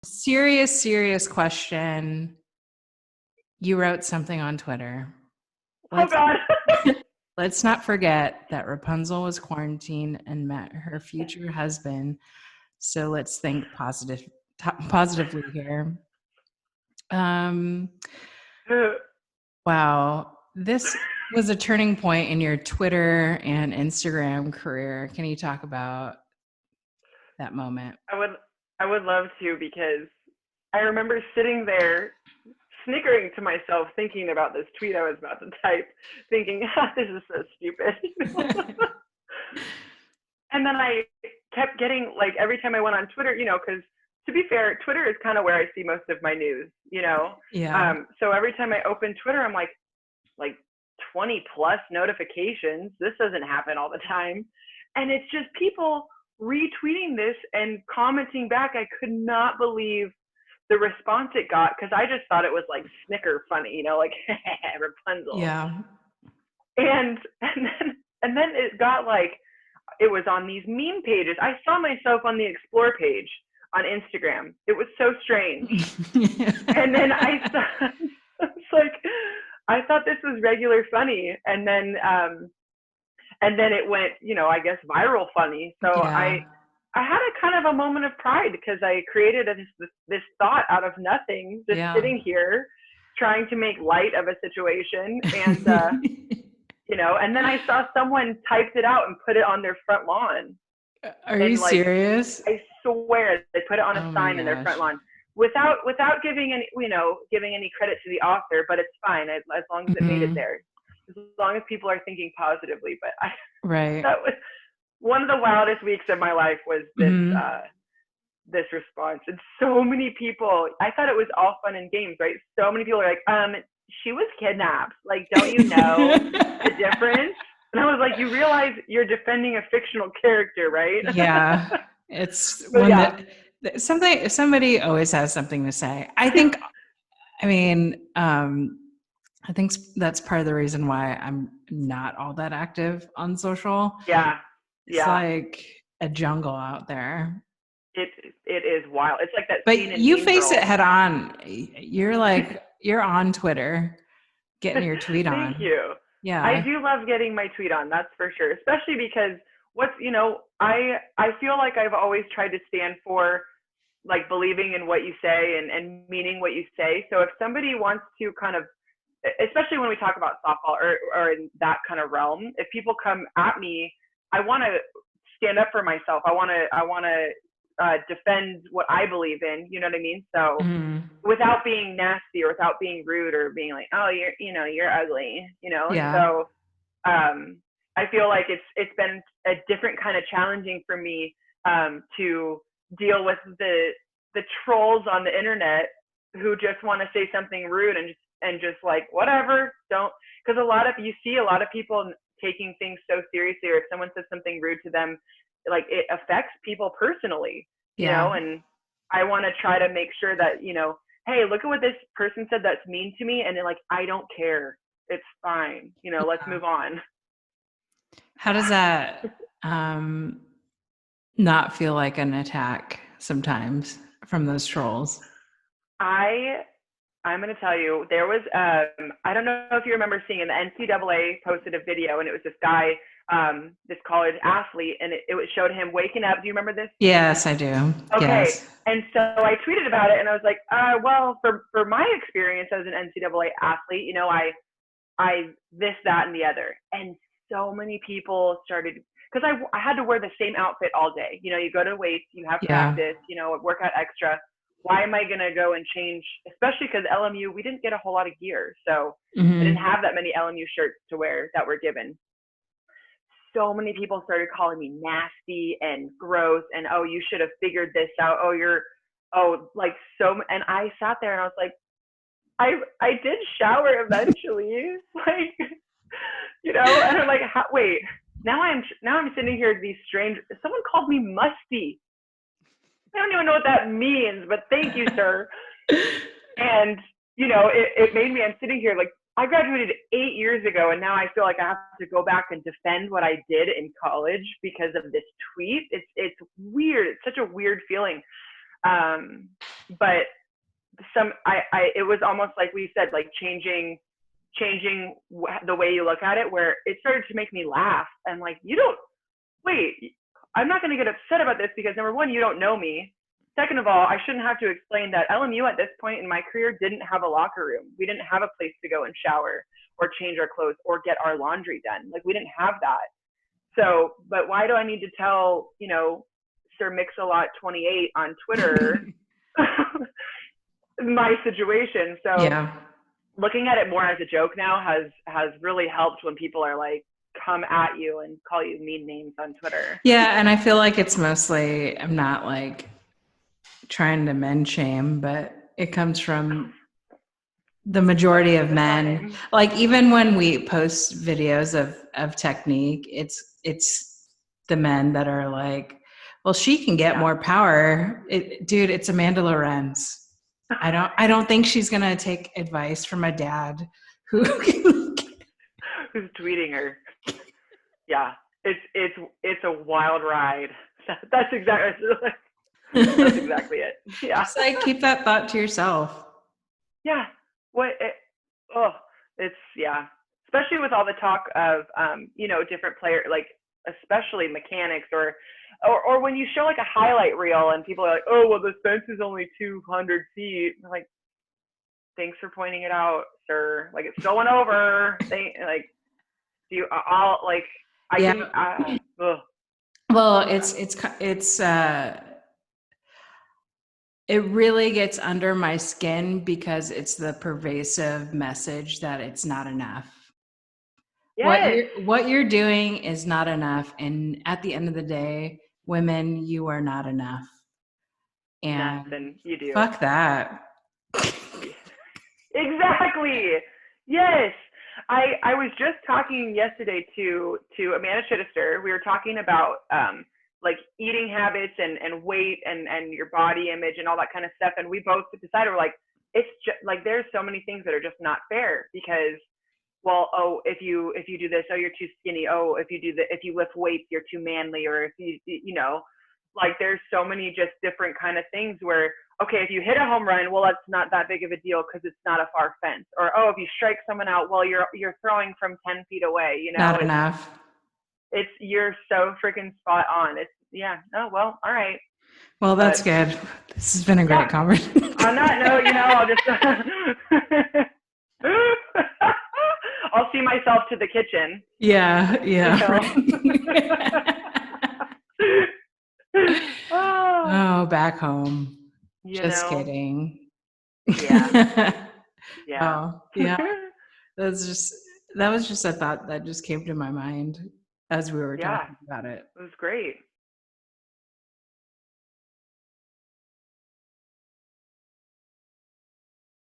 Serious question. You wrote something on Twitter. Oh God. Let's not forget that Rapunzel was quarantined and met her future husband. So let's think positively here. Wow. This was a turning point in your Twitter and Instagram career. Can you talk about that moment? I would love to, because I remember sitting there snickering to myself thinking about this tweet I was about to type, thinking, this is so stupid. And then I kept getting, like, every time I went on Twitter, because to be fair, Twitter is kind of where I see most of my news, Yeah. So every time I open Twitter, I'm like 20 plus notifications. This doesn't happen all the time. And it's just people retweeting this and commenting back. I could not believe the response it got, because I just thought it was like snicker funny, like Rapunzel. Yeah. And then it got like, it was on these meme pages. I saw myself on the Explore page on Instagram. It was so strange. And then it's like, I thought this was regular funny. And then it went, I guess viral funny. So yeah. I had a kind of a moment of pride, because I created this thought out of nothing, just sitting here trying to make light of a situation. And, and then I saw someone typed it out and put it on their front lawn. Are you serious? I swear they put it on a sign in their front lawn without giving any credit to the author, but it's fine as long as it made it there. As long as people are thinking positively. But that was one of the wildest weeks of my life, was this response. And so many people, I thought it was all fun and games, right? So many people are like, she was kidnapped. Like, don't you know the difference? And I was like, you realize you're defending a fictional character, right? Yeah. It's somebody always has something to say. I think that's part of the reason why I'm not all that active on social. Yeah. It's like a jungle out there. It is wild. It's like that. But you face it head on. You're like, you're on Twitter getting your tweet on. Thank you. Yeah. I do love getting my tweet on, that's for sure. Especially because I feel like I've always tried to stand for, like, believing in what you say and meaning what you say. So if somebody wants to kind of, especially when we talk about softball or in that kind of realm, if people come at me, I want to stand up for myself. I want to defend what I believe in, you know what I mean? So without being nasty or without being rude or being like, oh, you're ugly, Yeah. So I feel like it's been a different kind of challenging for me to deal with the trolls on the internet who just want to say something rude and just like, whatever, don't, because you see a lot of people taking things so seriously, or if someone says something rude to them, like, it affects people personally, you know, and I want to try to make sure that, hey, look at what this person said that's mean to me. And then, like, I don't care. It's fine. Let's move on. How does that not feel like an attack sometimes from those trolls? I'm going to tell you, there was, I don't know if you remember seeing, the NCAA posted a video, and it was this guy, this college athlete, and it showed him waking up. Do you remember this? Yes, I do. Okay. Yes. And so I tweeted about it, and I was like, well, for my experience as an NCAA athlete, I this, that, and the other. And so many people started, because I had to wear the same outfit all day. You go to weights, you have practice, work out extra. Why am I going to go and change, especially because LMU, we didn't get a whole lot of gear. So I didn't have that many LMU shirts to wear that were given. So many people started calling me nasty and gross and, oh, you should have figured this out. And I sat there and I was like, I did shower eventually. And I'm like, wait, now I'm sitting here to be strange. Someone called me musty. I don't even know what that means, but thank you, sir. And, it made me, I'm sitting here like, I graduated 8 years ago, and now I feel like I have to go back and defend what I did in college because of this tweet. It's weird. It's such a weird feeling. but it was almost like we said, like changing the way you look at it, where it started to make me laugh. And like, I'm not going to get upset about this because number one, you don't know me. Second of all, I shouldn't have to explain that LMU at this point in my career didn't have a locker room. We didn't have a place to go and shower or change our clothes or get our laundry done. Like, we didn't have that. So, but why do I need to tell, Sir Mix-a-Lot 28 on Twitter my situation? So yeah. Looking at it more as a joke now has really helped when people are like, come at you and call you mean names on Twitter. Yeah. And I feel like it's mostly, I'm not like trying to men shame, but it comes from the majority of men. Like, even when we post videos of technique, it's the men that are like, well, she can get more power. Dude, it's Amanda Lorenz. I don't think she's gonna take advice from a dad who's tweeting her. Yeah, it's a wild ride. That's exactly it. Yeah. Just like, keep that thought to yourself. Yeah. Especially with all the talk of different players, like especially mechanics or when you show like a highlight reel and people are like, oh, well, this fence is only 200 feet. I'm like, thanks for pointing it out, sir. Like, it's still went over. Well, it really gets under my skin because it's the pervasive message that it's not enough. Yes. What you're doing is not enough. And at the end of the day, women, you are not enough. And nothing you do. Fuck that. Exactly. Yes. I was just talking yesterday to Amanda Chittister. We were talking about like eating habits and weight and your body image and all that kind of stuff. And we both decided, we're like, it's just like, there's so many things that are just not fair because, well, oh, if you do this, oh, you're too skinny. Oh, if you lift weights, you're too manly. Or if you like, there's so many just different kind of things where, okay, if you hit a home run, well, that's not that big of a deal because it's not a far fence. Or, oh, if you strike someone out, well, you're throwing from 10 feet away. Not enough. You're so freaking spot on. Oh, well, all right. Well, that's good. This has been a great conversation. On that note, I'll just I'll see myself to the kitchen. Yeah. Oh, back home. Just kidding. Yeah. Oh, yeah. That was just a thought that just came to my mind as we were talking about it. It was great.